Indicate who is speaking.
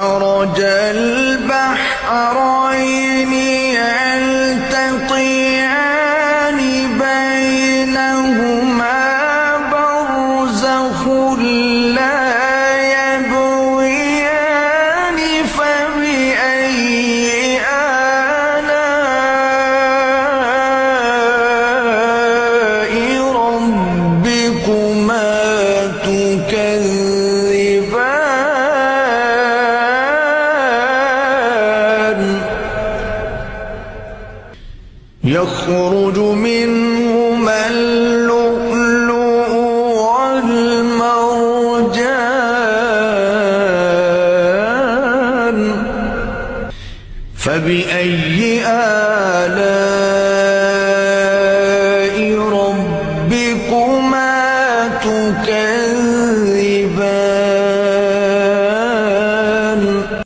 Speaker 1: مرج البحرين يلتقيان بينهما برزخ لا يبغيان فبأي آلاء ربكما تكذبان يخرج منهما اللؤلؤ والمرجان فبأي